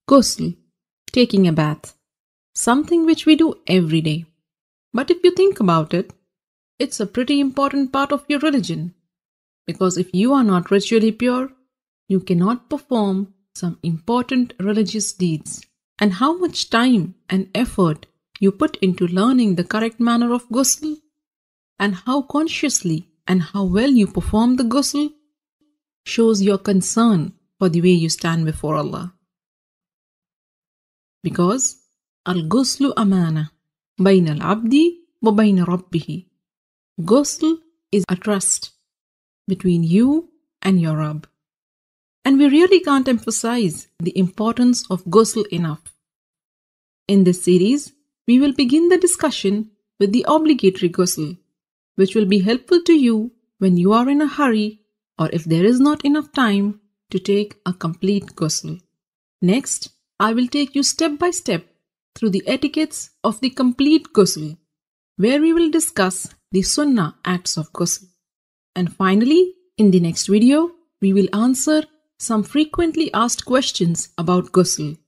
Ghusl, taking a bath, something which we do every day. But if you think about it, it's a pretty important part of your religion. Because if you are not ritually pure, you cannot perform some important religious deeds. And how much time and effort you put into learning the correct manner of ghusl, and how consciously and how well you perform the ghusl, shows your concern for the way you stand before Allah. Because al-ghuslu amana bayna al-abdi wa bayna rabbihi. Ghusl is a trust between you and your Rabb. And we really can't emphasize the importance of ghusl enough. In this series, we will begin the discussion with the obligatory ghusl, which will be helpful to you when you are in a hurry or if there is not enough time to take a complete ghusl. Next, I will take you step by step through the etiquettes of the complete ghusl, where we will discuss the sunnah acts of ghusl. And finally, in the next video, we will answer some frequently asked questions about ghusl.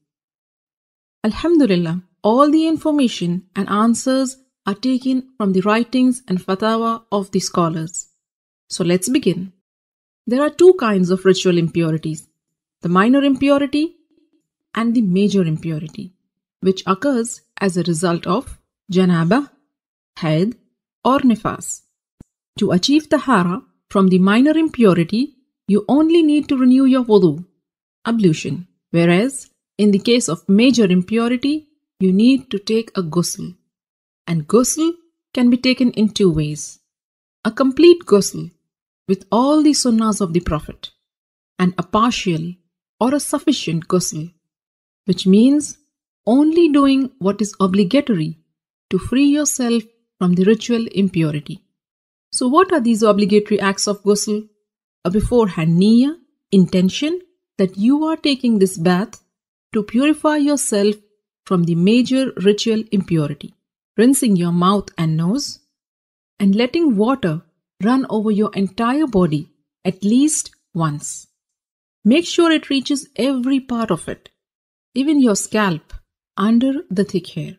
Alhamdulillah, all the information and answers are taken from the writings and fatwa of the scholars. So let's begin. There are two kinds of ritual impurities, the minor impurity and the major impurity, which occurs as a result of janabah, haid or nifas. To achieve tahara from the minor impurity, you only need to renew your wudu, ablution, whereas in the case of major impurity, you need to take a ghusl. And ghusl can be taken in two ways. A complete ghusl with all the sunnahs of the Prophet, and a partial or a sufficient ghusl, which means only doing what is obligatory to free yourself from the ritual impurity. So what are these obligatory acts of ghusl? A beforehand niyyah, intention that you are taking this bath to purify yourself from the major ritual impurity, rinsing your mouth and nose, and letting water run over your entire body at least once. Make sure it reaches every part of it, even your scalp under the thick hair.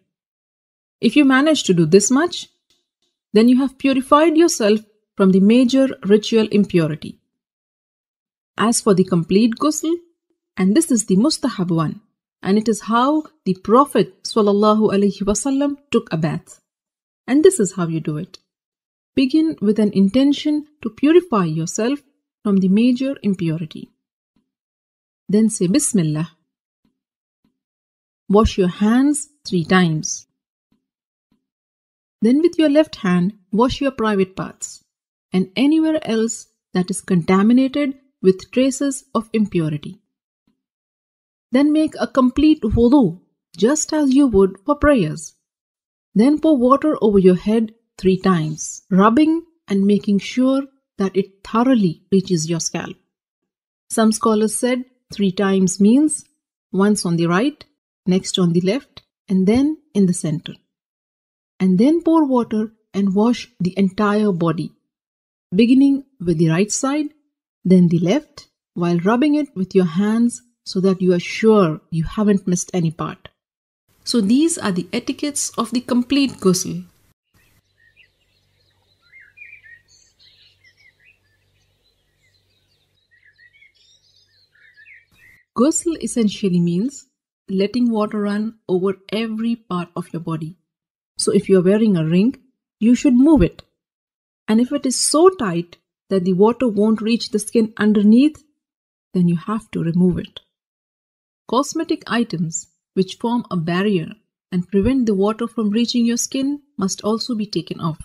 If you manage to do this much, then you have purified yourself from the major ritual impurity. As for the complete ghusl, and this is the mustahab one, and it is how the Prophet ﷺ took a bath. And this is how you do it. Begin with an intention to purify yourself from the major impurity. Then say bismillah. Wash your hands 3 times. Then with your left hand, wash your private parts and anywhere else that is contaminated with traces of impurity. Then make a complete wudu, just as you would for prayers. Then pour water over your head 3 times, rubbing and making sure that it thoroughly reaches your scalp. Some scholars said 3 times means once on the right, next on the left, and then in the center. And then pour water and wash the entire body, beginning with the right side, then the left, while rubbing it with your hands so that you are sure you haven't missed any part. So these are the etiquettes of the complete ghusl. Ghusl essentially means letting water run over every part of your body. So if you are wearing a ring, you should move it. And if it is so tight that the water won't reach the skin underneath, then you have to remove it. Cosmetic items which form a barrier and prevent the water from reaching your skin must also be taken off.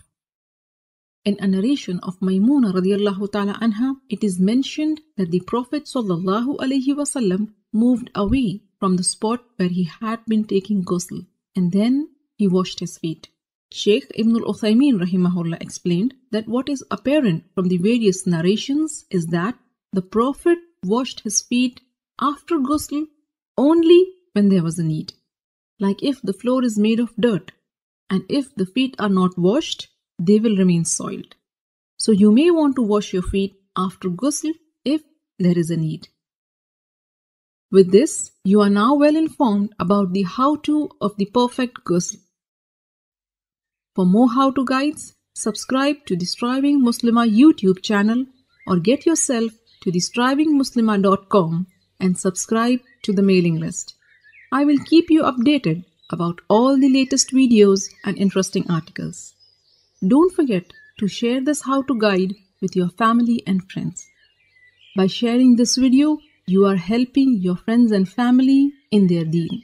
In a narration of Maymuna radiallahu ta'ala anha, it is mentioned that the Prophet sallallahu alaihi wasallam moved away from the spot where he had been taking ghusl, and then he washed his feet. Shaykh Ibn al-Uthaymin rahimahullah explained that what is apparent from the various narrations is that the Prophet washed his feet after ghusl only when there was a need. Like if the floor is made of dirt, and if the feet are not washed, they will remain soiled. So you may want to wash your feet after ghusl if there is a need. With this, you are now well informed about the how-to of the perfect ghusl. For more how-to guides, subscribe to the Striving Muslimah YouTube channel or get yourself to the strivingmuslimah.com and subscribe to the mailing list. I will keep you updated about all the latest videos and interesting articles. Don't forget to share this how-to guide with your family and friends. By sharing this video, you are helping your friends and family in their Deen.